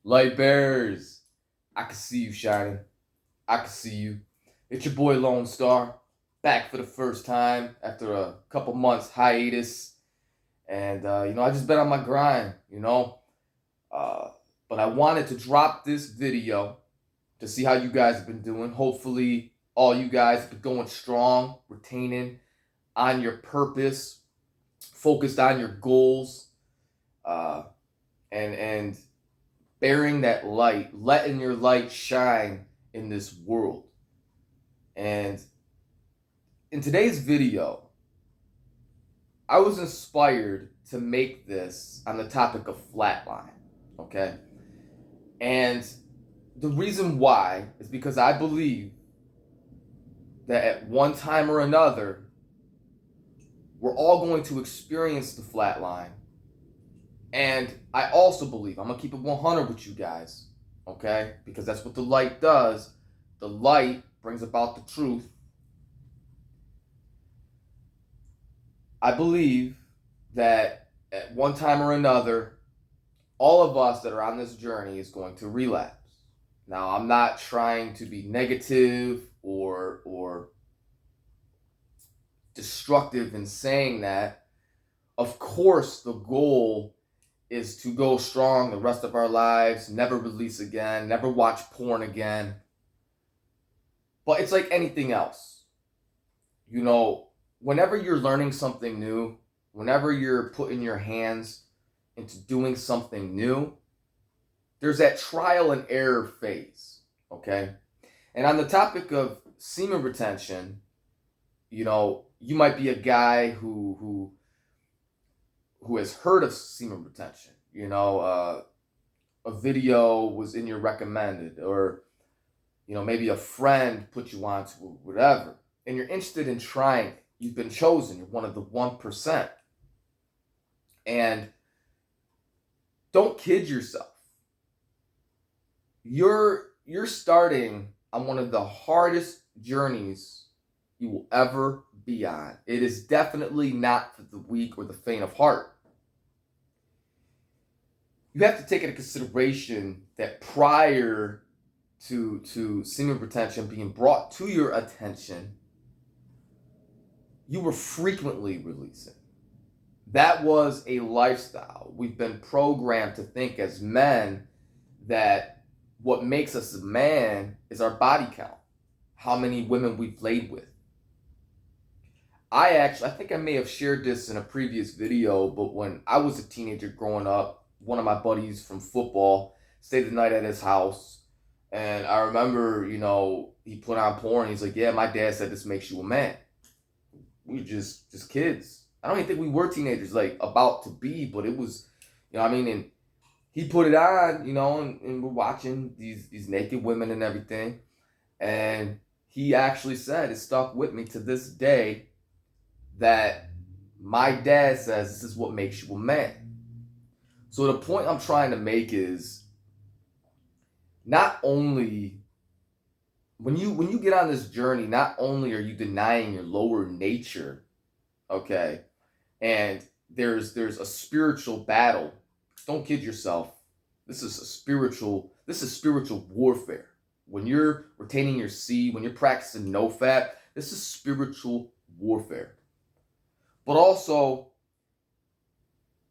Light bearers, I can see you shining. I can see you. It's your boy Lone Star, back for the first time after a couple months hiatus. And, I just been on my grind, Uh, but I wanted to drop this video to see how you guys have been doing. Hopefully, all you guys have been going strong, retaining on your purpose, focused on your goals, uh, and bearing that light, letting your light shine in this world. And in today's video, I was inspired to make this on the topic of flatline, okay? And the reason why is because I believe that at one time or another, we're all going to experience the flatline. And I also believe, I'm going to keep it 100 with you guys, okay? Because that's what the light does. The light brings about the truth. I believe that at one time or another, all of us that are on this journey is going to relapse. Now, I'm not trying to be negative or destructive in saying that. Of course, the goal is to go strong the rest of our lives, never release again, never watch porn again. But it's like anything else. Whenever you're learning something new, whenever you're putting your hands into doing something new, there's that trial and error phase, okay? And on the topic of semen retention, you might be a guy who has heard of semen retention. A video was in your recommended, or maybe a friend put you on to whatever, and you're interested in trying it. You've been chosen. You're one of the 1%. And don't kid yourself. You're starting on one of the hardest journeys you will ever be on. It is definitely not for the weak or the faint of heart. You have to take into consideration that prior to semen retention being brought to your attention, you were frequently releasing. That was a lifestyle. We've been programmed to think as men that what makes us a man is our body count, how many women we've laid with. I think I may have shared this in a previous video, but when I was a teenager growing up, one of my buddies from football stayed the night at his house. And I remember, he put on porn. He's like, yeah, my dad said this makes you a man. We were just kids. I don't even think we were teenagers, like about to be, but it was, and he put it on, and we're watching these naked women and everything. And he actually said, it stuck with me to this day, that my dad says this is what makes you a man. So the point I'm trying to make is, not only when you get on this journey, not only are you denying your lower nature, okay, and there's a spiritual battle. Don't kid yourself. This is spiritual warfare. When you're retaining your C, when you're practicing NOFAP, this is spiritual warfare. But also,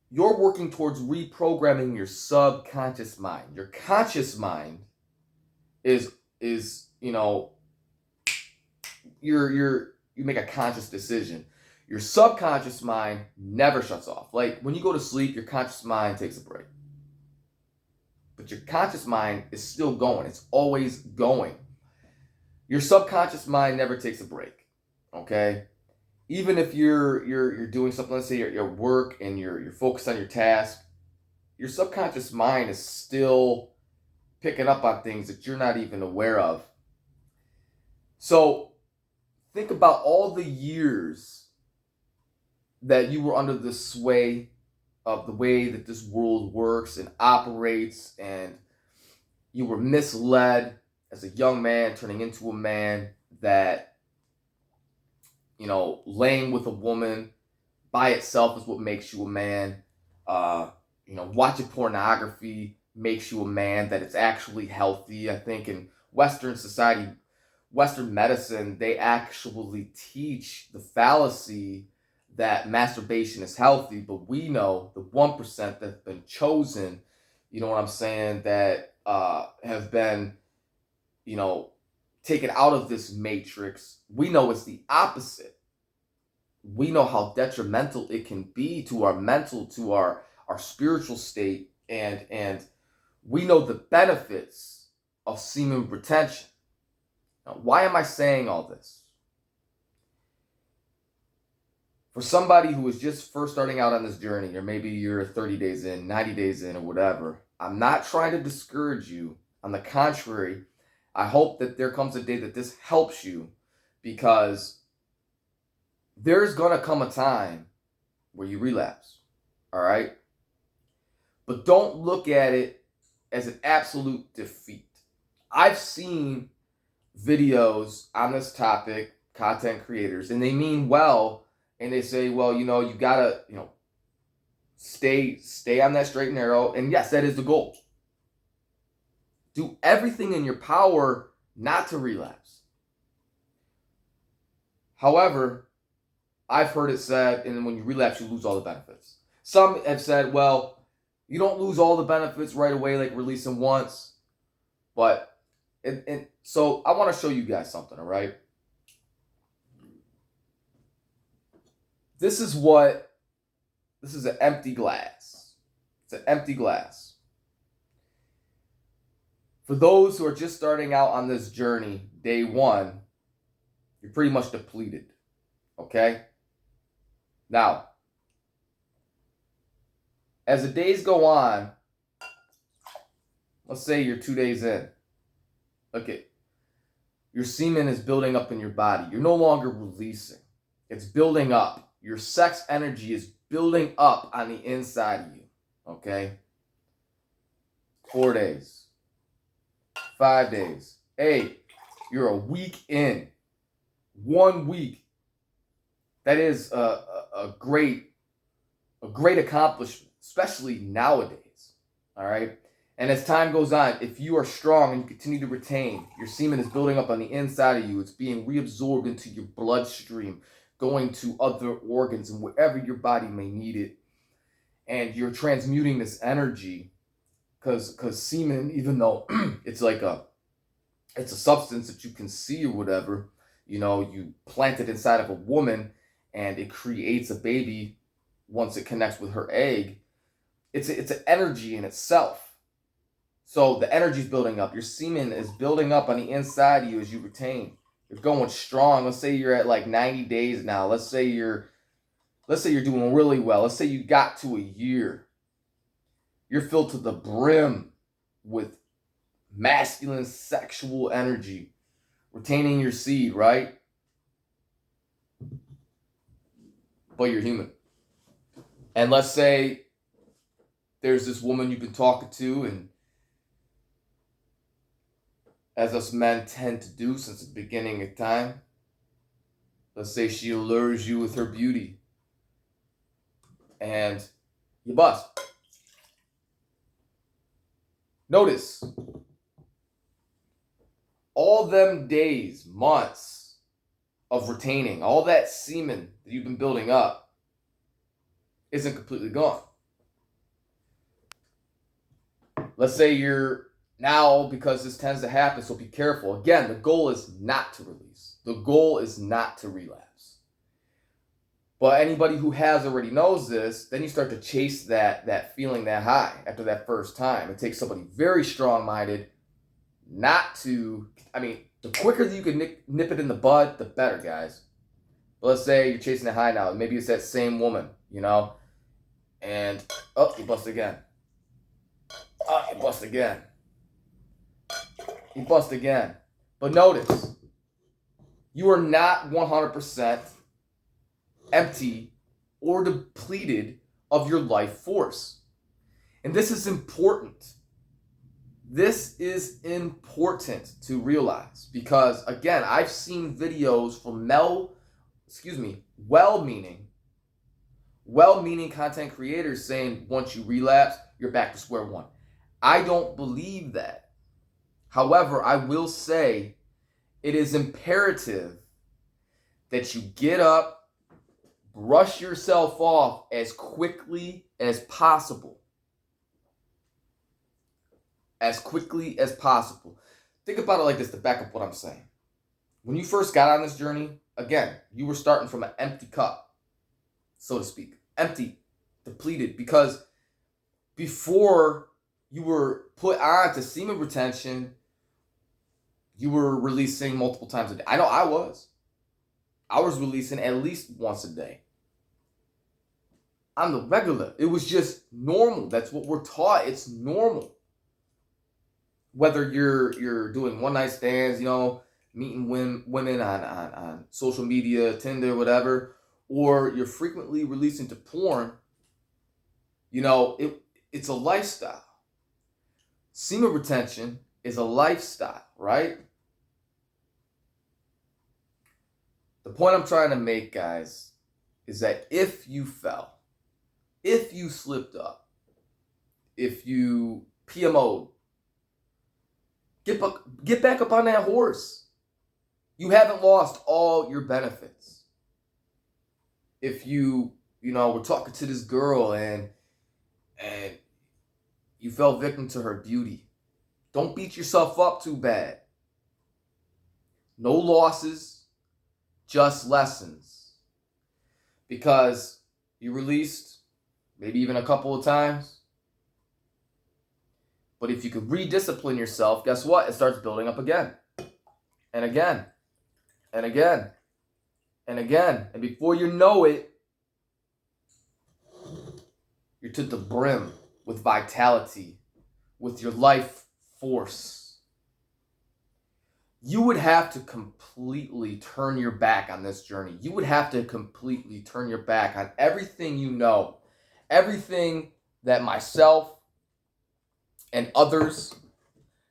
you're working towards reprogramming your subconscious mind. Your conscious mind is you make a conscious decision. Your subconscious mind never shuts off. Like when you go to sleep, your conscious mind takes a break. But your conscious mind is still going. It's always going. Your subconscious mind never takes a break. Okay? Even if you're doing something, let's say you're at work and you're focused on your task, your subconscious mind is still picking up on things that you're not even aware of. So think about all the years that you were under the sway of the way that this world works and operates, and you were misled as a young man turning into a man that, laying with a woman by itself is what makes you a man. Watching pornography, makes you a man, that it's actually healthy. I think in Western society, Western medicine, they actually teach the fallacy that masturbation is healthy, but we know the 1% that's been chosen, you know what I'm saying, that have been, you know, taken out of this matrix. We know it's the opposite. We know how detrimental it can be to our mental, to our spiritual state, and we know the benefits of semen retention. Now, why am I saying all this? For somebody who is just first starting out on this journey, or maybe you're 30 days in, 90 days in, or whatever, I'm not trying to discourage you. On the contrary, I hope that there comes a day that this helps you, because there's going to come a time where you relapse, all right? But don't look at it as an absolute defeat. I've seen videos on this topic, content creators, and they mean well, and they say, well, you know, you gotta, you know, stay on that straight and narrow. And yes, that is the goal. Do everything in your power not to relapse. However, I've heard it said, and when you relapse, you lose all the benefits. Some have said, well, you don't lose all the benefits right away, like releasing once. But, and so I want to show you guys something, all right? This is an empty glass. It's an empty glass. For those who are just starting out on this journey, day one, you're pretty much depleted, okay? Now, as the days go on, let's say you're 2 days in. Okay, your semen is building up in your body. You're no longer releasing. It's building up. Your sex energy is building up on the inside of you, okay? 4 days, 5 days. Hey, you're a week in. 1 week. That is a great accomplishment, especially nowadays, all right? And as time goes on, if you are strong and you continue to retain, your semen is building up on the inside of you. It's being reabsorbed into your bloodstream, going to other organs and wherever your body may need it. And you're transmuting this energy, because semen, even though it's a substance that you can see or whatever, you know, you plant it inside of a woman and it creates a baby once it connects with her egg. It's an energy in itself. So the energy is building up. Your semen is building up on the inside of you as you retain. You're going strong. Let's say you're at like 90 days now. Let's say you're doing really well. Let's say you got to a year. You're filled to the brim with masculine sexual energy, retaining your seed, right? But you're human. And let's say there's this woman you've been talking to, and as us men tend to do since the beginning of time, let's say she allures you with her beauty, and you bust. Notice, all them days, months of retaining, all that semen that you've been building up isn't completely gone. Let's say you're now, because this tends to happen, so be careful. Again, the goal is not to release. The goal is not to relapse. But anybody who has already knows this, then you start to chase that feeling, that high after that first time. It takes somebody very strong-minded not to, the quicker that you can nip it in the bud, the better, guys. But let's say you're chasing a high now. Maybe it's that same woman, you know, and, oh, you bust again. Oh, you bust again. You bust again. But notice, you are not 100% empty or depleted of your life force. And this is important. This is important to realize, because, again, I've seen videos from well-meaning content creators saying once you relapse, you're back to square one. I don't believe that. However, I will say it is imperative that you get up, brush yourself off as quickly as possible. As quickly as possible. Think about it like this to back up what I'm saying. When you first got on this journey, again, you were starting from an empty cup, so to speak. Empty, depleted, because before you were put on to semen retention, you were releasing multiple times a day. I know I was. I was releasing at least once a day. On the regular. It was just normal. That's what we're taught. It's normal. Whether you're doing one night stands, meeting women on social media, Tinder, whatever, or you're frequently releasing to porn, it's a lifestyle. Semen retention is a lifestyle, right? The point I'm trying to make, guys, is that if you fell, if you slipped up, if you PMO'd, get back up on that horse. You haven't lost all your benefits. If you were talking to this girl and you fell victim to her beauty, don't beat yourself up too bad. No losses, just lessons. Because you released maybe even a couple of times. But if you could rediscipline yourself, guess what? It starts building up again. And again. And again. And again. And before you know it, you're to the brim with vitality, with your life force. You would have to completely turn your back on this journey. You would have to completely turn your back on everything you know. Everything that myself and others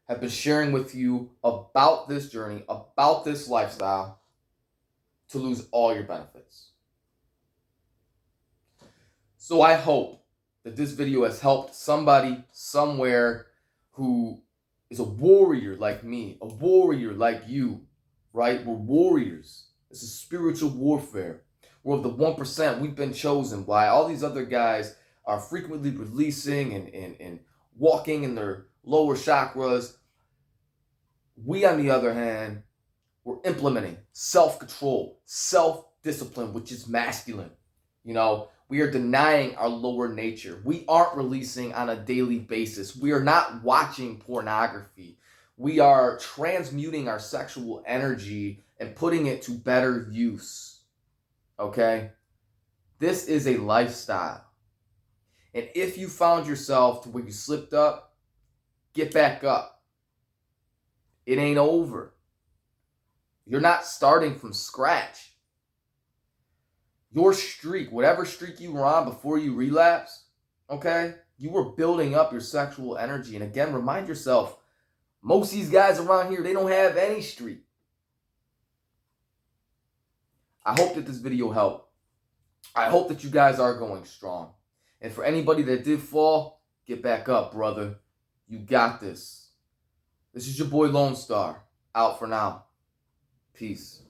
have been sharing with you about this journey, about this lifestyle, to lose all your benefits. So I hope that this video has helped somebody somewhere who is a warrior like me, a warrior like you, right? We're warriors. This is spiritual warfare. We're of the 1%. We've been chosen. Why all these other guys are frequently releasing and walking in their lower chakras. We, on the other hand, we're implementing self-control, self-discipline, which is masculine. We are denying our lower nature. We aren't releasing on a daily basis. We are not watching pornography. We are transmuting our sexual energy and putting it to better use. Okay? This is a lifestyle. And if you found yourself to where you slipped up, get back up. It ain't over. You're not starting from scratch. Your streak, whatever streak you were on before you relapsed, okay, you were building up your sexual energy. And again, remind yourself, most of these guys around here, they don't have any streak. I hope that this video helped. I hope that you guys are going strong. And for anybody that did fall, get back up, brother. You got this. This is your boy Lone Star. Out for now. Peace.